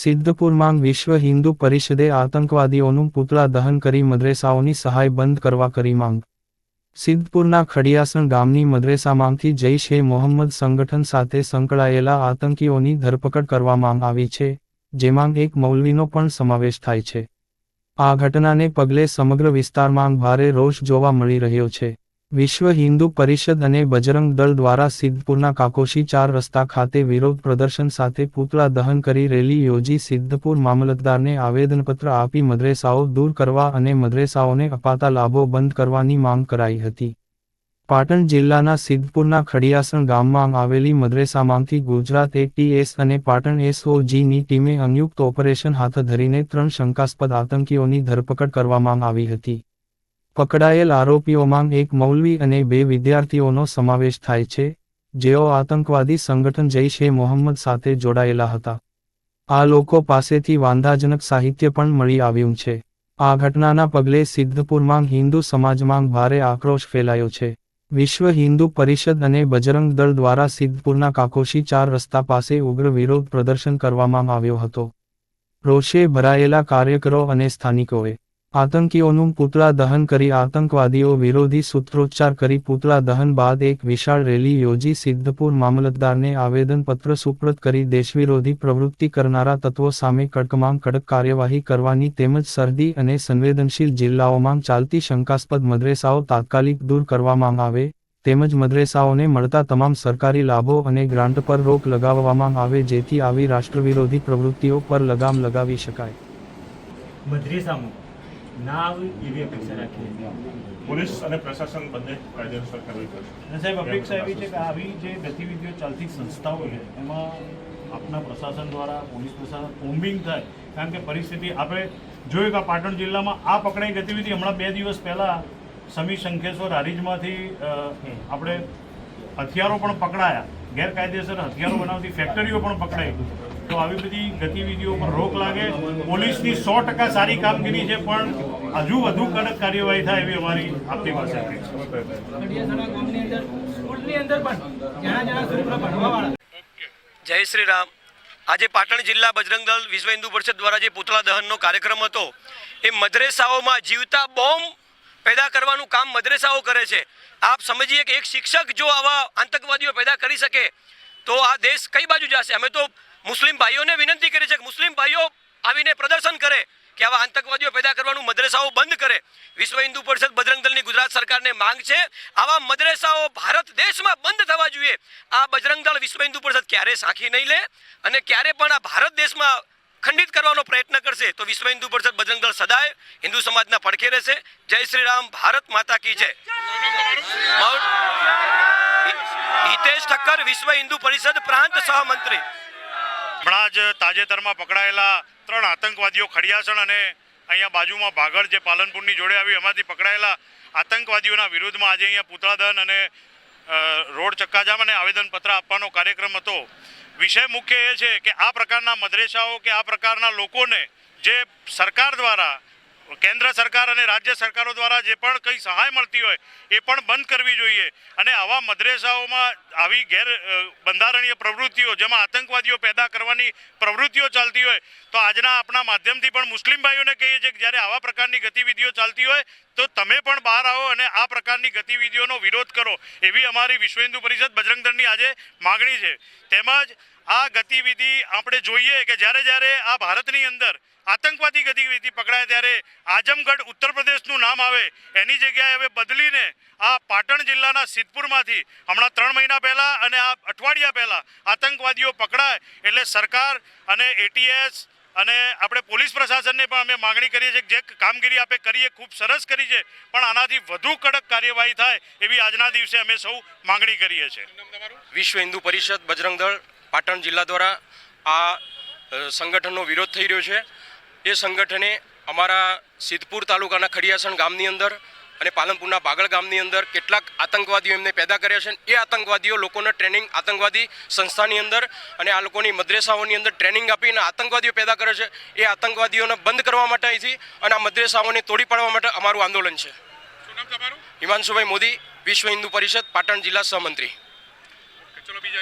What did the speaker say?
સિદ્ધપુરમાં વિશ્વ હિન્દુ પરિષદે આતંકવાદીઓનું પૂતળા દહન કરી મદ્રેસાઓની સહાય બંધ કરવા કરી માંગ। સિદ્ધપુરના ખડિયાસણ ગામની મદ્રેસામાંથી જૈશ એ મોહમ્મદ સંગઠન સાથે સંકળાયેલા આતંકીઓની ધરપકડ કરવામાં આવી છે, જેમાં એક મૌલવીનો પણ સમાવેશ થાય છે। આ ઘટનાને પગલે સમગ્ર વિસ્તારમાં ભારે રોષ જોવા મળી રહ્યો છે। વિશ્વ હિન્દુ પરિષદ અને બજરંગ દળ દ્વારા સિદ્ધપુરના કાકોશી 4 રસ્તા ખાતે વિરોધ પ્રદર્શન સાથે પૂતળા દહન કરી રેલી યોજી સિદ્ધપુર મામલતદારને આવેદનપત્ર આપી મદ્રેસાઓ દૂર કરવા અને મદ્રેસાઓને અપાતા લાભો બંધ કરવાની માંગ કરાઈ હતી। પાટણ જિલ્લાના સિદ્ધપુરના ખડિયાસણ ગામમાં આવેલી મદ્રેસામાંથી ગુજરાત એટીએસ અને પાટણ એસઓજીની ટીમે સંયુક્ત ઓપરેશન હાથ ધરીને 3 શંકાસ્પદ આતંકીઓની ધરપકડ કરવામાં આવી હતી। પકડાયેલ આરોપીઓમાં એક મૌલવી અને 2 વિદ્યાર્થીઓનો સમાવેશ થાય છે, જેઓ આતંકવાદી સંગઠન જૈશ એ મોહમ્મદ સાથે જોડાયેલા હતા। આ લોકો પાસેથી વાંધાજનક સાહિત્ય પણ મળી આવ્યું છે। આ ઘટનાના પગલે સિદ્ધપુરમાં હિન્દુ સમાજમાં ભારે આક્રોશ ફેલાયો છે। વિશ્વ હિન્દુ પરિષદ અને બજરંગ દળ દ્વારા સિદ્ધપુરના કાકોશી 4 રસ્તા પાસે ઉગ્ર વિરોધ પ્રદર્શન કરવામાં આવ્યો હતો। રોષે ભરાયેલા કાર્યકરો અને સ્થાનિકોએ આતંકીઓનું પૂતળા દહન કરી આતંકવાદીઓ વિરોધી સૂત્રોચ્ચાર કરી પૂતળા દહન બાદ એક વિશાળ રેલી યોજી સિદ્ધપુર મામલતદારને આવેદનપત્ર સુપ્રત કરી દેશવિરોધી પ્રવૃત્તિ કરનારા તત્વો સામે કડકમાં કડક કાર્યવાહી કરવાની તેમજ સરહદી અને સંવેદનશીલ જિલ્લાઓમાં ચાલતી શંકાસ્પદ મદ્રેસાઓ તાત્કાલિક દૂર કરવામાં આવે, તેમજ મદ્રેસાઓને મળતા તમામ સરકારી લાભો અને ગ્રાન્ટ પર રોક લગાવવામાં આવે જેથી આવી રાષ્ટ્રવિરોધી પ્રવૃત્તિઓ પર લગામ લગાવી શકાય। મદ્રેસામાં ના આવી એવી અપેક્ષા રાખીએ। પોલીસ અને પ્રશાસન બંને કાયદેસર કરવી પડશે। સાહેબ, અપેક્ષા એવી છે કે આવી જે ગતિવિધિઓ ચાલતી સંસ્થાઓ છે એમાં આપના પ્રશાસન દ્વારા પોલીસ પ્રશાસન કોમ્બિંગ થાય, કારણ કે પરિસ્થિતિ આપણે જોયું કે પાટણ જિલ્લામાં આ પકડાઈ ગતિવિધિ હમણાં 2 દિવસ પહેલાં સમી શંખેશ્વર હારીજમાંથી આપણે હથિયારો પણ પકડાયા, ગેરકાયદેસર હથિયારો બનાવતી ફેક્ટરીઓ પણ પકડાઈ। તો આવી બધી ગતિવિધિઓ પર રોક લાગે। પોલીસની 100% સારી કામગીરી છે, પણ હજુ વધુ કડક કાર્યવાહી થાય એવી અમારી આપની પાસે જય શ્રી રામ। આજે પાટણ જિલ્લા બજરંગ દળ વિશ્વ હિન્દુ પરિષદ દ્વારા જે પૂતળા દહનનો કાર્યક્રમ હતો, એ મદ્રેસાઓમાં જીવતા બોમ્બ પેદા કરવાનું કામ મદ્રેસાઓ કરે છે। આપ સમજીએ કે એક શિક્ષક જો આવા આતંકવાદીઓ પેદા કરી શકે તો આ દેશ કઈ બાજુ જશે। અમે તો મુસ્લિમ ભાઈઓને વિનંતી કરી છે કે મુસ્લિમ ભાઈઓ આવીને પ્રદર્શન કરે કે આવા આતંકવાદીઓ પેદા કરવાનું મદ્રેસાઓ બંધ કરે। વિશ્વ હિન્દુ પરિષદ બજરંગ દળની ગુજરાત સરકારને માંગ છે, આવા મદ્રેસાઓ ભારત દેશમાં બંધ થવા જોઈએ। આ બજરંગ દળ વિશ્વ હિન્દુ પરિષદ ક્યારે સાંખી નહીં લે અને ક્યારે પણ આ ભારત દેશમાં ખંડિત કરવાનો પ્રયત્ન કરશે તો વિશ્વ હિન્દુ પરિષદ બજરંગ દળ સદાય હિન્દુ સમાજના પડખે રહેશે। જય શ્રી રામ, ભારત માતા કી જય। હિતેશ ઠક્કર, વિશ્વ હિન્દુ પરિષદ પ્રાંત સહમંત્રી। હમણાં જ તાજેતરમાં પકડાયેલા 3 આતંકવાદીઓ ખડિયાસણ અને અહીંયા બાજુમાં ભાગળ જે પાલનપુરની જોડે આવી એમાંથી પકડાયેલા આતંકવાદીઓના વિરુદ્ધમાં આજે અહીંયા પૂતળા દહન અને રોડ ચક્કાજામ અને આવેદનપત્ર આપવાનો કાર્યક્રમ હતો। વિષય મુખ્ય એ છે કે આ પ્રકારના મદ્રેસાઓ કે આ પ્રકારના લોકોને જે સરકાર દ્વારા, કેન્દ્ર સરકાર અને રાજ્ય સરકારો દ્વારા જે પણ કંઈ સહાય મળતી હોય એ પણ બંધ કરવી જોઈએ અને આવા મદ્રેસાઓમાં આવી બંધારણીય પ્રવૃત્તિઓ જેમાં આતંકવાદીઓ પેદા કરવાની પ્રવૃત્તિઓ ચાલતી હોય તો આજના આપણા માધ્યમથી પણ મુસ્લિમ ભાઈઓને કહીએ છીએ કે જ્યારે આવા પ્રકારની ગતિવિધિઓ ચાલતી હોય તો તમે પણ બહાર આવો અને આ પ્રકારની ગતિવિધિઓનો વિરોધ કરો, એવી અમારી વિશ્વ હિન્દુ પરિષદ બજરંગ દળની આજે માગણી છે। તેમજ આ ગતિવિધિ આપણે જોઈએ કે જ્યારે આ ભારતની અંદર આતંકવાદી ગતિવિધિ પકડાય ત્યારે આઝમગઢ ઉત્તર પ્રદેશનું નામ આવે એની જગ્યાએ હવે બદલીને આ પાટણ જિલ્લાના સિદ્ધપુરમાંથી હમણાં 3 મહિના પહેલાં અને આ અઠવાડિયા પહેલાં આતંકવાદીઓ પકડાય એટલે સરકાર અને એટીએસ અને આપણે પોલીસ પ્રશાસનને પણ અમે માગણી કરીએ છીએ કે જે કામગીરી આપણે કરીએ ખૂબ સરસ કરી છે, પણ આનાથી વધુ કડક કાર્યવાહી થાય એવી આજના દિવસે અમે સૌ માગણી કરીએ છીએ। વિશ્વ હિન્દુ પરિષદ બજરંગ દળ પાટણ જિલ્લા દ્વારા આ સંગઠનનો વિરોધ થઈ રહ્યો છે। એ સંગઠને અમારા સિદ્ધપુર તાલુકાના ખડિયાસણ ગામની અંદર અને પાલનપુરના બાગળ ગામની અંદર કેટલાક આતંકવાદીઓ એમને પેદા કર્યા છે। એ આતંકવાદીઓ લોકોને ટ્રેનિંગ આતંકવાદી સંસ્થાની અંદર અને આ લોકોની મદ્રેસાઓની અંદર ટ્રેનિંગ આપીને આતંકવાદીઓ પેદા કરે છે। એ આતંકવાદીઓને બંધ કરવા માટે અહીંથી અને આ મદ્રેસાઓને તોડી પાડવા માટે અમારું આંદોલન છે। હિમાંશુભાઈ મોદી, વિશ્વ હિન્દુ પરિષદ પાટણ જિલ્લા સહમંત્રી।